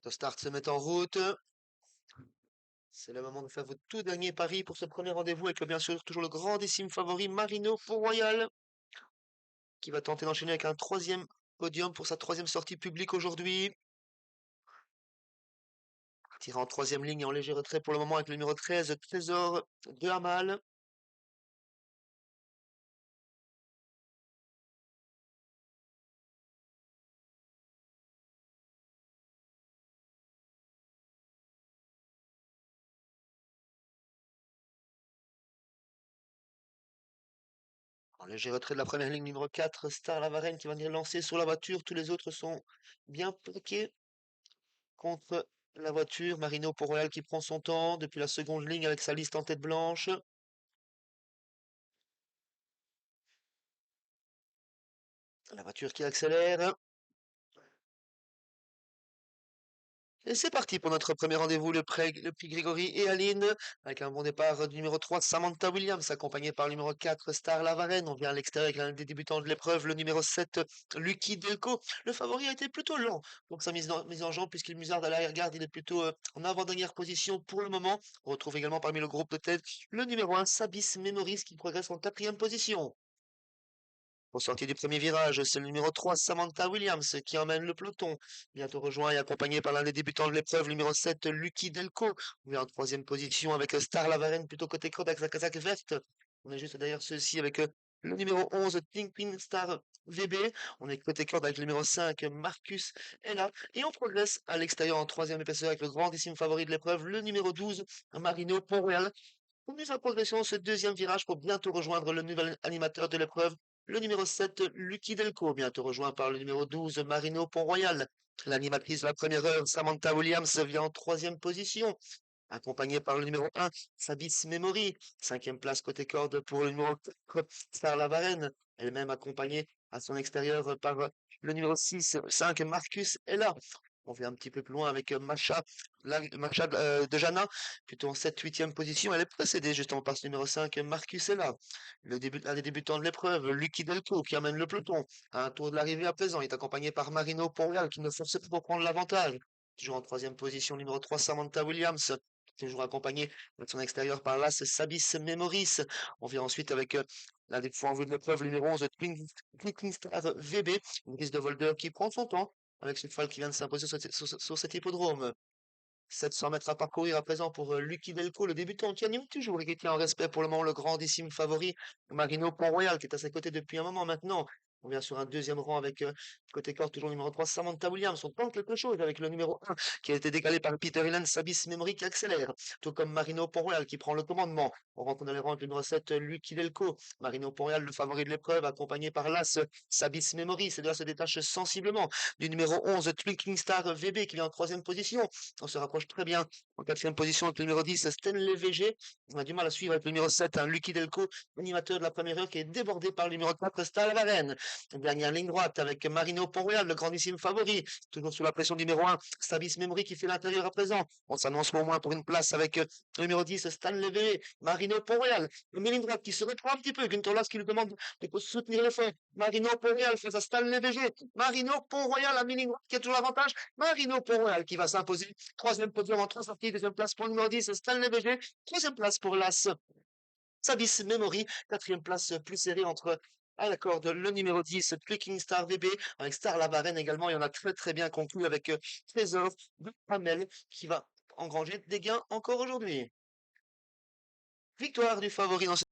Start se met en route. C'est le moment de faire votre tout dernier pari pour ce premier rendez-vous avec bien sûr toujours le grandissime favori Marino Pont-Royal qui va tenter d'enchaîner avec un troisième podium pour sa troisième sortie publique aujourd'hui. Tiré en troisième ligne et en léger retrait pour le moment avec le numéro 13, Trésor de Hamal. En léger retrait de la première ligne, numéro 4, Star Lavarenne qui va venir lancer sur la voiture. Tous les autres sont bien plaqués contre la voiture. Marino Pont-Royal qui prend son temps depuis la seconde ligne avec sa liste en tête blanche. La voiture qui accélère. Et c'est parti pour notre premier rendez-vous, le prix Grégory et Aline, avec un bon départ du numéro 3, Samantha Williams, accompagné par le numéro 4, Star Lavarenne. On vient à l'extérieur avec l'un des débutants de l'épreuve, le numéro 7, Lucky Delco. Le favori a été plutôt lent pour sa mise en jambe, puisqu'il musarde à l'arrière-garde. Il est plutôt en avant-dernière position pour le moment. On retrouve également parmi le groupe de tête le numéro 1, Sabis Memories, qui progresse en quatrième position. Au sortie du premier virage, c'est le numéro 3, Samantha Williams, qui emmène le peloton. Bientôt rejoint et accompagné par l'un des débutants de l'épreuve, le numéro 7, Lucky Delco. On est en troisième position avec Star Lavarenne, plutôt côté corde avec sa casaque verte. On est juste derrière ceux-ci avec le numéro 11, Pink Star VB. On est côté corde avec le numéro 5, Marcus Ella. Et on progresse à l'extérieur en troisième épaisseur avec le grandissime favori de l'épreuve, le numéro 12, Marino Pont-Royal. Continue sa progression ce deuxième virage pour bientôt rejoindre le nouvel animateur de l'épreuve, le numéro 7, Lucky Delco, bientôt rejoint par le numéro 12, Marino Pont-Royal. L'animatrice de la première heure, Samantha Williams, vient en troisième position, accompagnée par le numéro 1, Sabis Memory. Cinquième place côté corde pour le numéro 4, Star Lavarenne, elle-même accompagnée à son extérieur par le numéro 6, 5, Marcus Ella. On vient un petit peu plus loin avec Macha de Jana, plutôt en 7e, 8e position. Elle est précédée justement par ce numéro 5, Marcus Ella. Un des débutants de l'épreuve, Lucky Delco, qui amène le peloton à un tour de l'arrivée à présent. Il est accompagné par Marino Pont-Royal, qui ne force pas pour prendre l'avantage. Toujours en 3e position, numéro 3, Samantha Williams. Toujours accompagné de son extérieur par là, c'est Sabis Memoris. On vient ensuite avec l'un des points en vue de l'épreuve, le numéro 11, Twinkling Star VB. Une prise de Volder qui prend son temps avec ce cheval qui vient de s'imposer sur cet hippodrome. 700 mètres à parcourir à présent pour Lucky Delco, le débutant qui anime toujours et qui tient en respect pour le moment le grandissime favori Marino Pont-Royal qui est à ses côtés depuis un moment maintenant. On vient sur un deuxième rang avec côté corps toujours le numéro 3, Samantha Williams. On tente quelque chose avec le numéro 1 qui a été décalé par Peter Hillen, Sabis Memory qui accélère. Tout comme Marino Pont-Royal qui prend le commandement. On rentre dans les rangs avec le numéro 7, Lucky Delco. Marino Pont-Royal, le favori de l'épreuve, accompagné par l'As Sabis Memory. C'est là se détache sensiblement du numéro 11, Twinkling Star VB qui vient en troisième position. On se rapproche très bien en quatrième position avec le numéro 10, Stanley VG. On a du mal à suivre avec le numéro 7, Lucky Delco, animateur de la première heure qui est débordé par le numéro 4, Star Lavarenne. Dernière ligne droite avec Marino Pont-Royal, le grandissime favori. Toujours sous la pression du numéro 1, Sabis Memory qui fait l'intérieur à présent. On s'annonce au moins pour une place avec le numéro 10, Stanley VG, Marino Pont-Royal. Une ligne droite qui se reprend un petit peu. Gunther Lass qui lui demande de soutenir le fond. Marino Pont-Royal face à Stanley VG. Marino Pont-Royal, la ligne droite qui a toujours l'avantage. Marino Pont-Royal qui va s'imposer. Troisième podium en 3 sorties. Deuxième place pour le numéro 10, Stanley VG. Troisième place pour l'As Sabis Memory. Quatrième place plus serrée entre à la corde le numéro 10, Clicking Star VB, avec Star Lavarenne également. Et on a très bien conclu avec Trésor de Hamel qui va engranger des gains encore aujourd'hui. Victoire du favori dans